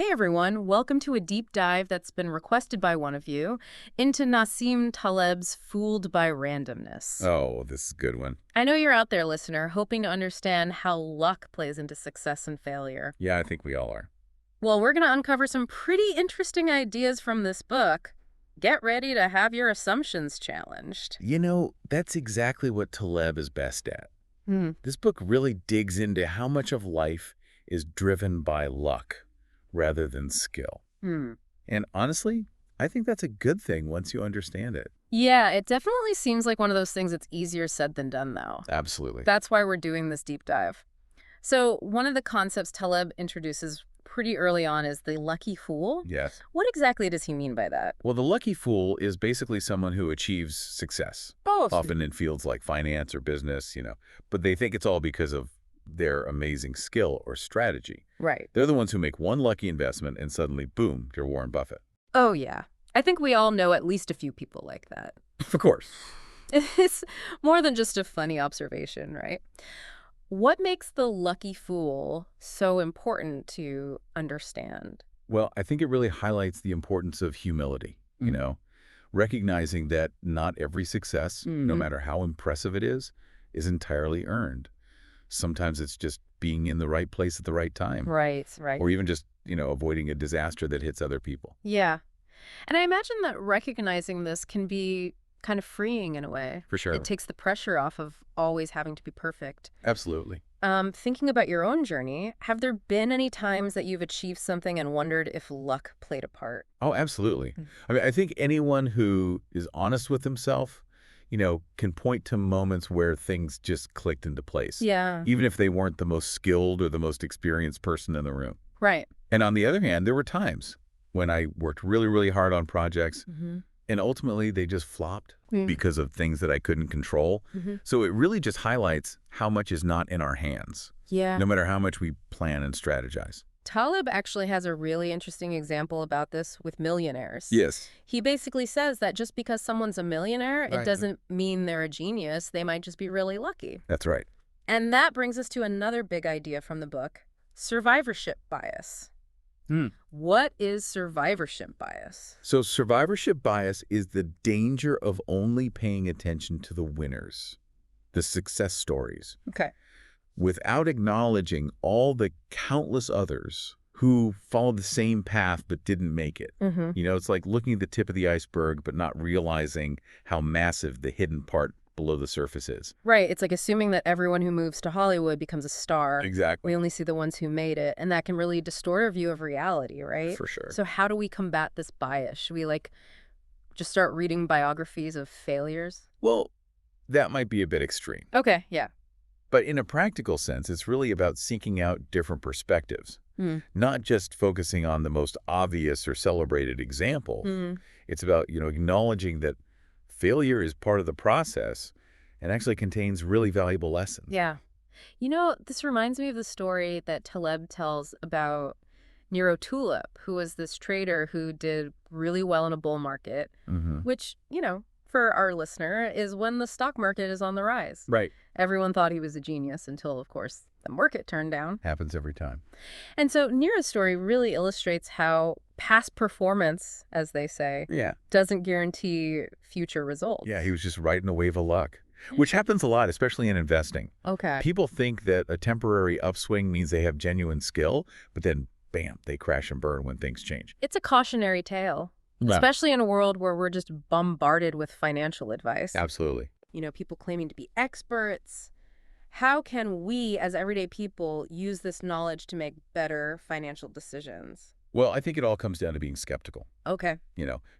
Hey everyone, welcome to a deep dive that's been requested by one of you into Nassim Taleb's Fooled by Randomness. Oh, this is a good one. I know you're out there, listener, hoping to understand how luck plays into success and failure. Yeah, I think we all are. Well, we're going to uncover some pretty interesting ideas from this book. Get ready to have your assumptions challenged. That's exactly what Taleb is best at. Hmm. This book really digs into how much of life is driven by luck rather than skill. Hmm. And honestly, I think that's a good thing once you understand it. Yeah, it definitely seems like one of those things that's easier said than done, though. Absolutely. That's why we're doing this deep dive. So one of the concepts Taleb introduces pretty early on is the lucky fool. Yes. What exactly does he mean by that? Well, the lucky fool is basically someone who achieves success, Both. often in fields like finance or business, but they think it's all because of their amazing skill or strategy. Right. They're the ones who make one lucky investment and suddenly, boom, you're Warren Buffett. Oh, yeah. I think we all know at least a few people like that. Of course. It's more than just a funny observation, right? What makes the lucky fool so important to understand? Well, I think it really highlights the importance of humility, recognizing that not every success, no Mhm. matter how impressive it is entirely earned. Sometimes it's just being in the right place at the right time, Right, right. or even just, avoiding a disaster that hits other people. Yeah. And I imagine that recognizing this can be kind of freeing in a way. For sure. It takes the pressure off of always having to be perfect. Absolutely. Thinking about your own journey, have there been any times that you've achieved something and wondered if luck played a part? Oh, absolutely. Mm. I mean, I think anyone who is honest with himself, can point to moments where things just clicked into place, Yeah, even if they weren't the most skilled or the most experienced person in the room. right. And on the other hand, there were times when I worked really, really hard on projects Mm-hmm. and ultimately they just flopped Mm. because of things that I couldn't control. Mm-hmm. So it really just highlights how much is not in our hands, Yeah. no matter how much we plan and strategize. Taleb actually has a really interesting example about this with millionaires. Yes. He basically says that just because someone's a millionaire, it Right. doesn't mean they're a genius. They might just be really lucky. That's right. And that brings us to another big idea from the book, survivorship bias. What is survivorship bias? So survivorship bias is the danger of only paying attention to the winners, the success stories, Okay. without acknowledging all the countless others who followed the same path but didn't make it. Mm-hmm. It's like looking at the tip of the iceberg but not realizing how massive the hidden part below the surface is. Right. It's like assuming that everyone who moves to Hollywood becomes a star. Exactly. We only see the ones who made it. And that can really distort our view of reality, right? For sure. So how do we combat this bias? Should we just start reading biographies of failures? Well, that might be a bit extreme. Okay, yeah. But in a practical sense, it's really about seeking out different perspectives, not just focusing on the most obvious or celebrated example. It's about, acknowledging that failure is part of the process and actually contains really valuable lessons. Yeah. This reminds me of the story that Taleb tells about Tulip, who was this trader who did really well in a bull market, which, for our listener, is when the stock market is on the rise. Right. Everyone thought he was a genius until, of course, the market turned down. Happens every time. And so Neera's story really illustrates how past performance, as they say, Yeah. doesn't guarantee future results. Yeah, he was just riding a wave of luck, which happens a lot, especially in investing. Okay. People think that a temporary upswing means they have genuine skill, but then, bam, they crash and burn when things change. It's a cautionary tale, especially in a world where we're just bombarded with financial advice. Absolutely. People claiming to be experts. How can we, as everyday people, use this knowledge to make better financial decisions? Well, I think it all comes down to being skeptical. Okay.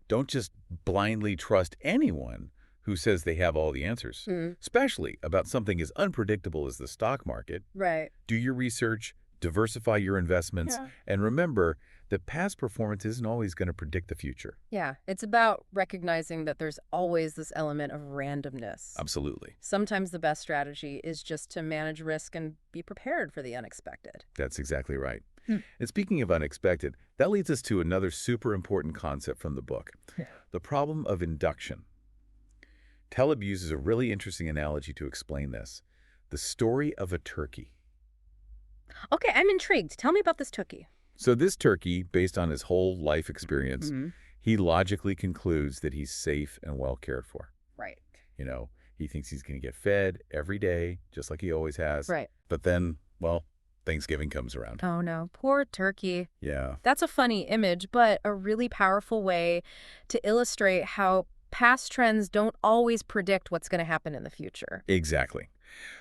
Don't just blindly trust anyone who says they have all the answers, especially about something as unpredictable as the stock market. Right. Do your research, diversify your investments, and remember that past performance isn't always going to predict the future. Yeah. It's about recognizing that there's always this element of randomness. Absolutely. Sometimes the best strategy is just to manage risk and be prepared for the unexpected. That's exactly right. And speaking of unexpected, that leads us to another super important concept from the book, the problem of induction. Taleb uses a really interesting analogy to explain this, the story of a turkey. Okay, I'm intrigued. Tell me about this turkey. So this turkey, based on his whole life experience, he logically concludes that he's safe and well cared for. Right. You know, he thinks he's going to get fed every day, just like he always has. Right. But then, well, Thanksgiving comes around. Oh, no. Poor turkey. Yeah. That's a funny image, but a really powerful way to illustrate how past trends don't always predict what's going to happen in the future. Exactly.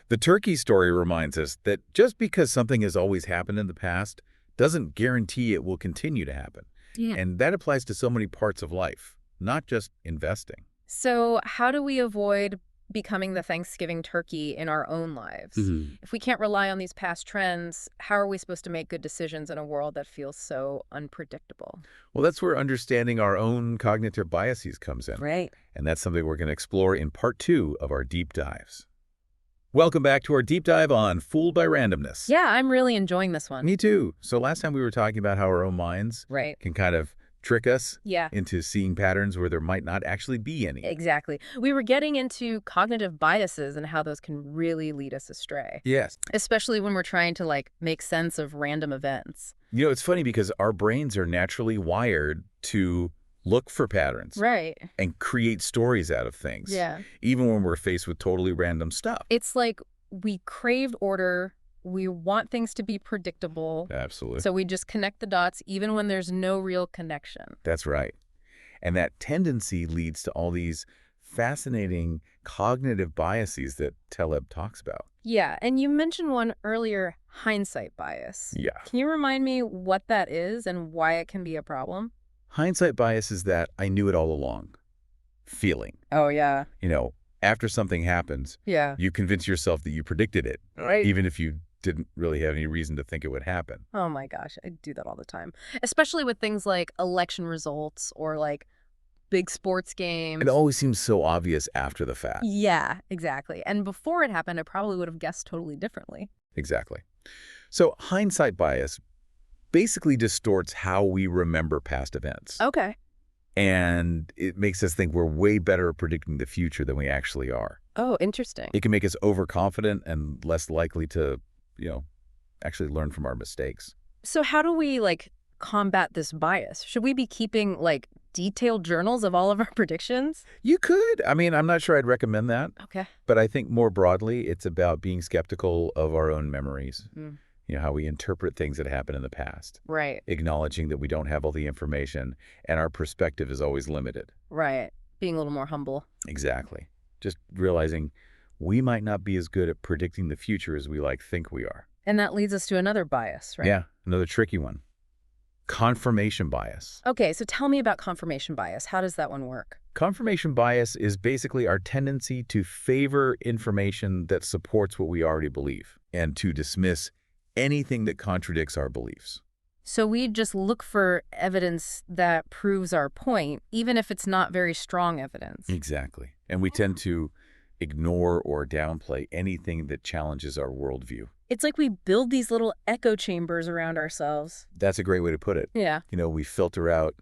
The turkey story reminds us that just because something has always happened in the past doesn't guarantee it will continue to happen. Yeah. And that applies to so many parts of life, not just investing. So how do we avoid becoming the Thanksgiving turkey in our own lives? If we can't rely on these past trends, how are we supposed to make good decisions in a world that feels so unpredictable? Well, that's where understanding our own cognitive biases comes in. Right. And that's something we're going to explore in part 2 of our deep dives. Welcome back to our deep dive on Fooled by Randomness. Yeah, I'm really enjoying this one. Me too. So last time we were talking about how our own minds can kind of trick us into seeing patterns where there might not actually be any. Exactly. We were getting into cognitive biases and how those can really lead us astray. Yes. Especially when we're trying to make sense of random events. You know, it's funny because our brains are naturally wired to look for patterns. Right. And create stories out of things. Yeah. Even when we're faced with totally random stuff. It's like we crave order. We want things to be predictable. Absolutely. So we just connect the dots even when there's no real connection. That's right. And that tendency leads to all these fascinating cognitive biases that Taleb talks about. Yeah, and you mentioned one earlier, hindsight bias. Yeah. Can you remind me what that is and why it can be a problem? Hindsight bias is that I knew it all along feeling. Oh, yeah. You know, after something happens, you convince yourself that you predicted it, right? Even if you didn't really have any reason to think it would happen. Oh my gosh, I do that all the time. Especially with things like election results or big sports games. It always seems so obvious after the fact. Yeah, exactly. And before it happened, I probably would have guessed totally differently. Exactly. So hindsight bias basically distorts how we remember past events. Okay. And it makes us think we're way better at predicting the future than we actually are. Oh, interesting. It can make us overconfident and less likely to, actually learn from our mistakes. So how do we, combat this bias? Should we be keeping, detailed journals of all of our predictions? You could. I mean, I'm not sure I'd recommend that. Okay. But I think more broadly, it's about being skeptical of our own memories. How we interpret things that happened in the past. Right. Acknowledging that we don't have all the information and our perspective is always limited. Right. Being a little more humble. Exactly. Just realizing we might not be as good at predicting the future as we think we are. And that leads us to another bias, right? Yeah, another tricky one. Confirmation bias. Okay, so tell me about confirmation bias. How does that one work? Confirmation bias is basically our tendency to favor information that supports what we already believe and to dismiss anything that contradicts our beliefs. So we just look for evidence that proves our point, even if it's not very strong evidence. Exactly. And we tend to ignore or downplay anything that challenges our worldview. It's like we build these little echo chambers around ourselves. That's a great way to put it. Yeah. We filter out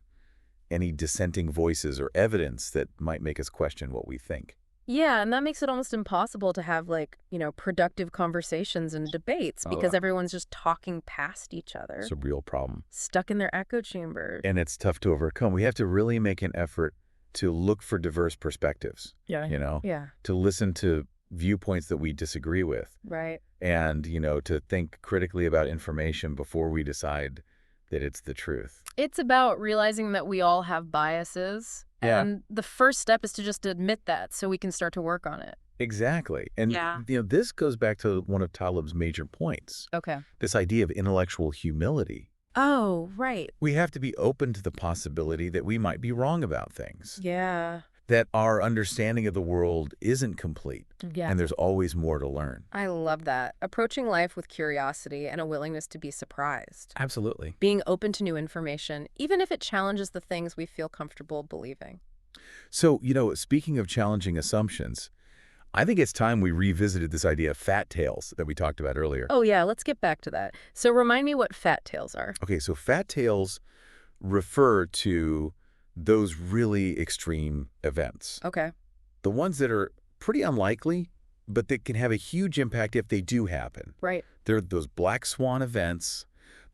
any dissenting voices or evidence that might make us question what we think. Yeah, and that makes it almost impossible to have, productive conversations and debates because everyone's just talking past each other. It's a real problem. Stuck in their echo chambers. And it's tough to overcome. We have to really make an effort to look for diverse perspectives. Yeah. Yeah. To listen to viewpoints that we disagree with. Right. And, to think critically about information before we decide that it's the truth. It's about realizing that we all have biases. Yeah. And the first step is to just admit that so we can start to work on it. Exactly. And, this goes back to one of Taleb's major points. Okay. This idea of intellectual humility. Oh, right. We have to be open to the possibility that we might be wrong about things. Yeah. That our understanding of the world isn't complete. Yeah. And there's always more to learn. I love that. Approaching life with curiosity and a willingness to be surprised. Absolutely. Being open to new information, even if it challenges the things we feel comfortable believing. So, speaking of challenging assumptions, I think it's time we revisited this idea of fat tails that we talked about earlier. Oh, yeah. Let's get back to that. So remind me what fat tails are. Okay, so fat tails refer to those really extreme events. Okay. The ones that are pretty unlikely, but that can have a huge impact if they do happen. Right. They're those black swan events,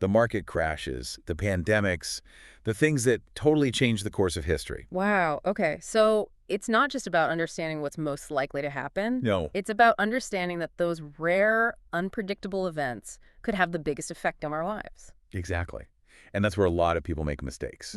The market crashes, the pandemics, the things that totally change the course of history. Wow. Okay. So it's not just about understanding what's most likely to happen. No. It's about understanding that those rare, unpredictable events could have the biggest effect on our lives. Exactly. And that's where a lot of people make mistakes.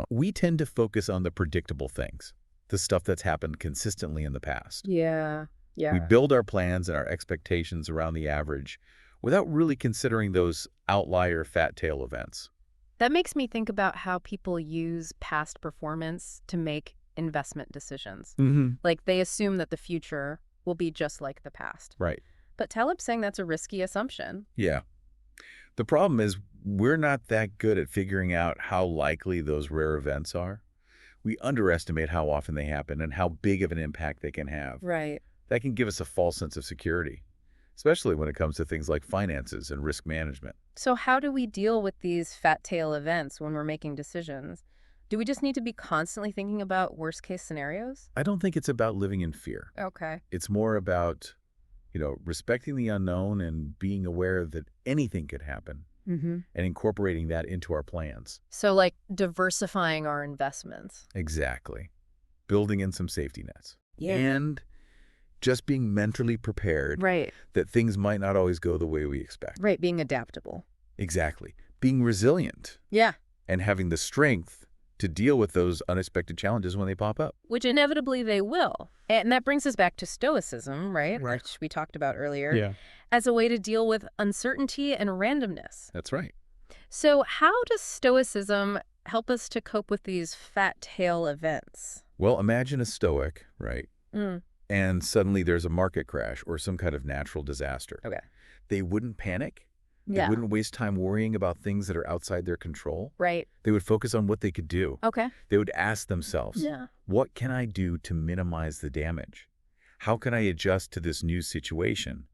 We tend to focus on the predictable things, the stuff that's happened consistently in the past. Yeah. We build our plans and our expectations around the average without really considering those outlier fat tail events. That makes me think about how people use past performance to make investment decisions. Like they assume that the future will be just like the past. Right. But Taleb's saying that's a risky assumption. Yeah. The problem is we're not that good at figuring out how likely those rare events are. We underestimate how often they happen and how big of an impact they can have. Right. That can give us a false sense of security, especially when it comes to things like finances and risk management. So how do we deal with these fat tail events when we're making decisions? Do we just need to be constantly thinking about worst case scenarios? I don't think it's about living in fear. Okay. It's more about, respecting the unknown and being aware that anything could happen and incorporating that into our plans. So like diversifying our investments. Exactly. Building in some safety nets. Yeah. And just being mentally prepared Right. that things might not always go the way we expect. Right. Being adaptable. Exactly. Being resilient Yeah. and having the strength to deal with those unexpected challenges when they pop up. Which inevitably they will. And that brings us back to stoicism, right? Right. Which we talked about earlier. Yeah. As a way to deal with uncertainty and randomness. That's right. So how does stoicism help us to cope with these fat tail events? Well, imagine a stoic, right? Mm. And suddenly there's a market crash or some kind of natural disaster. Okay. They wouldn't panic. Yeah. They wouldn't waste time worrying about things that are outside their control. Right. They would focus on what they could do. Okay. They would ask themselves, Yeah. what can I do to minimize the damage? How can I adjust to this new situation?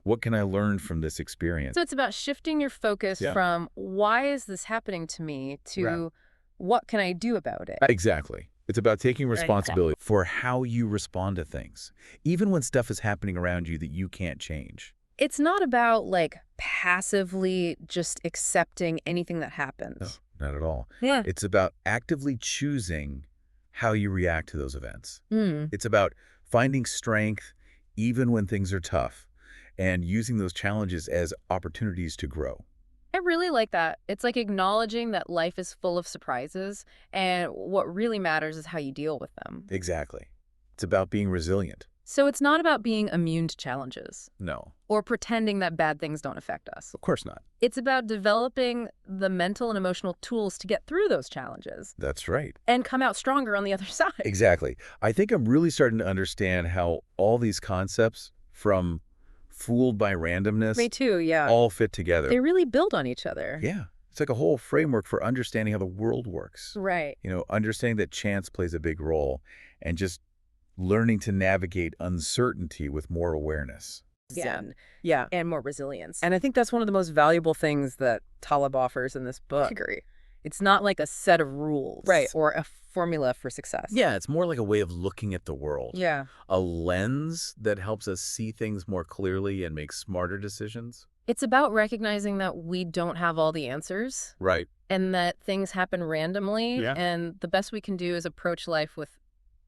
What can I learn from this experience? So it's about shifting your focus from why is this happening to me to what can I do about it? Exactly. It's about taking responsibility for how you respond to things, even when stuff is happening around you that you can't change. It's not about like passively just accepting anything that happens. No, not at all. Yeah. It's about actively choosing how you react to those events. Mm. It's about finding strength even when things are tough and using those challenges as opportunities to grow. I really like that. It's like acknowledging that life is full of surprises and what really matters is how you deal with them. Exactly. It's about being resilient. So it's not about being immune to challenges No, or pretending that bad things don't affect us. of course not. It's about developing the mental and emotional tools to get through those challenges That's right. and come out stronger on the other side. Exactly. I think I'm really starting to understand how all these concepts, from fooled by randomness, Me too, yeah. all fit together. They really build on each other. Yeah. It's like a whole framework for understanding how the world works. Right. Understanding that chance plays a big role and just learning to navigate uncertainty with more awareness. Zen. Yeah. And more resilience. And I think that's one of the most valuable things that Taleb offers in this book. I agree. It's not like a set of rules. Right. Or a formula for success. Yeah, it's more like a way of looking at the world. Yeah. A lens that helps us see things more clearly and make smarter decisions. It's about recognizing that we don't have all the answers Right. and that things happen randomly. Yeah. And the best we can do is approach life with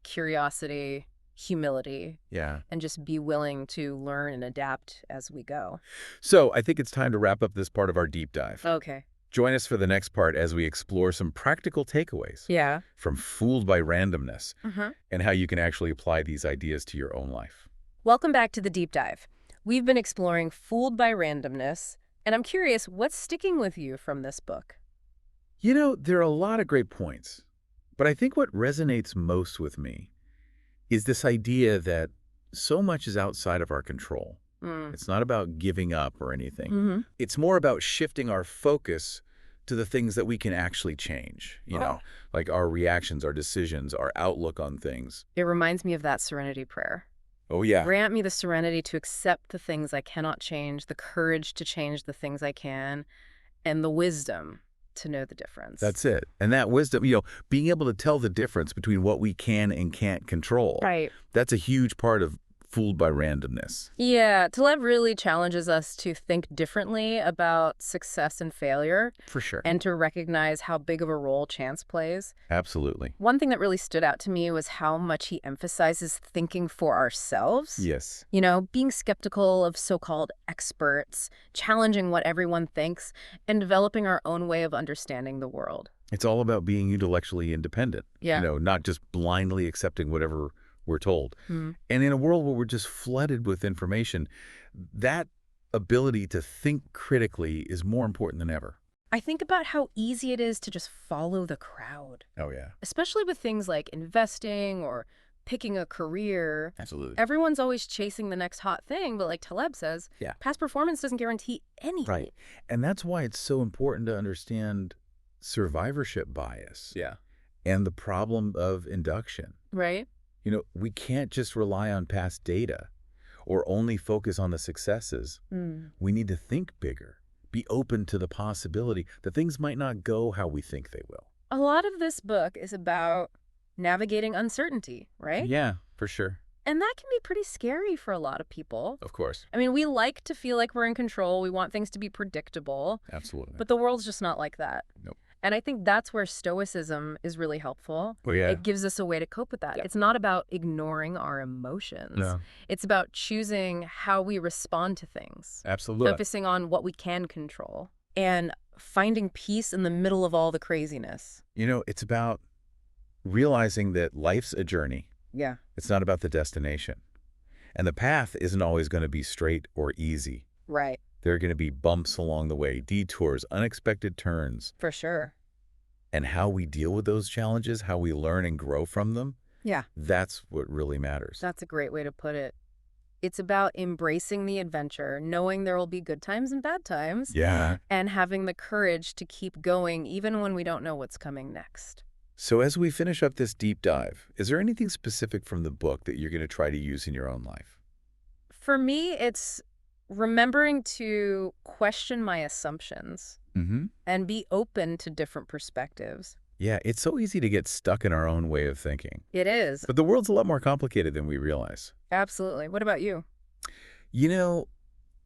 curiosity, humility, Yeah. and just be willing to learn and adapt as we go. So I think it's time to wrap up this part of our deep dive. Okay. Join us for the next part as we explore some practical takeaways Yeah. from Fooled by Randomness Mm-hmm. and how you can actually apply these ideas to your own life. Welcome back to the deep dive. We've been exploring Fooled by Randomness, and I'm curious, what's sticking with you from this book? There are a lot of great points, but I think what resonates most with me is this idea that so much is outside of our control. Mm. It's not about giving up or anything. Mm-hmm. It's more about shifting our focus to the things that we can actually change, like our reactions, our decisions, our outlook on things. It reminds me of that serenity prayer. Oh, yeah. Grant me the serenity to accept the things I cannot change, the courage to change the things I can, and the wisdom to know the difference. That's it. And that wisdom, being able to tell the difference between what we can and can't control. right. That's a huge part of fooled by randomness. Yeah, Taleb really challenges us to think differently about success and failure For sure. and to recognize how big of a role chance plays. Absolutely. One thing that really stood out to me was how much he emphasizes thinking for ourselves. Yes. You know, being skeptical of so-called experts, challenging what everyone thinks, and developing our own way of understanding the world. It's all about being intellectually independent. Yeah. Not just blindly accepting whatever we're told. And in a world where we're just flooded with information, that ability to think critically is more important than ever. I think about how easy it is to just follow the crowd, Oh, yeah. especially with things like investing or picking a career. Absolutely. Everyone's always chasing the next hot thing, but like Taleb says, Yeah. past performance doesn't guarantee anything. Right. And that's why it's so important to understand survivorship bias. Yeah. And the problem of induction. Right? We can't just rely on past data or only focus on the successes. We need to think bigger, be open to the possibility that things might not go how we think they will. A lot of this book is about navigating uncertainty, right? Yeah, for sure. And that can be pretty scary for a lot of people. Of course. I mean, we like to feel like we're in control. We want things to be predictable. Absolutely. But the world's just not like that. Nope. And I think that's where stoicism is really helpful. Well, yeah. It gives us a way to cope with that. Yeah. It's not about ignoring our emotions. No. It's about choosing how we respond to things, Absolutely. focusing on what we can control, and finding peace in the middle of all the craziness. It's about realizing that life's a journey. Yeah. It's not about the destination. And the path isn't always going to be straight or easy. Right. There are going to be bumps along the way, detours, unexpected turns. For sure. And how we deal with those challenges, how we learn and grow from them, Yeah. that's what really matters. That's a great way to put it. It's about embracing the adventure, knowing there will be good times and bad times, Yeah. and having the courage to keep going even when we don't know what's coming next. So as we finish up this deep dive, is there anything specific from the book that you're going to try to use in your own life? For me, it's remembering to question my assumptions and be open to different perspectives. Yeah, it's so easy to get stuck in our own way of thinking. It is. But the world's a lot more complicated than we realize. Absolutely. What about you?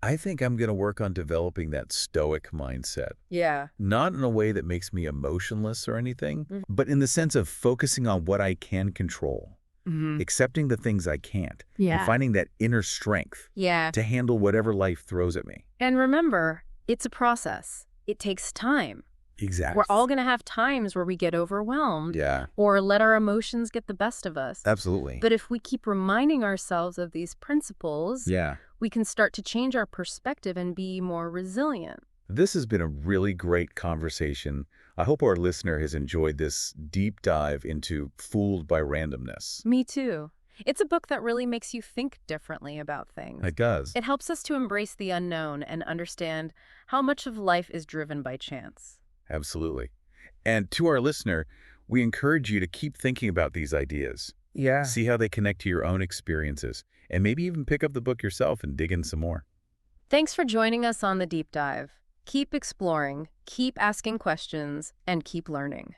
I think I'm going to work on developing that stoic mindset. Yeah. Not in a way that makes me emotionless or anything, but in the sense of focusing on what I can control, accepting the things I can't, and finding that inner strength Yeah. to handle whatever life throws at me. And remember, it's a process. It takes time. Exactly. We're all going to have times where we get overwhelmed Yeah, or let our emotions get the best of us. absolutely. But if we keep reminding ourselves of these principles, Yeah. we can start to change our perspective and be more resilient. This has been a really great conversation. I hope our listener has enjoyed this deep dive into Fooled by Randomness. Me too. It's a book that really makes you think differently about things. It does. It helps us to embrace the unknown and understand how much of life is driven by chance. Absolutely. And to our listener, we encourage you to keep thinking about these ideas. Yeah. See how they connect to your own experiences, and maybe even pick up the book yourself and dig in some more. Thanks for joining us on the deep dive. Keep exploring, keep asking questions, and keep learning.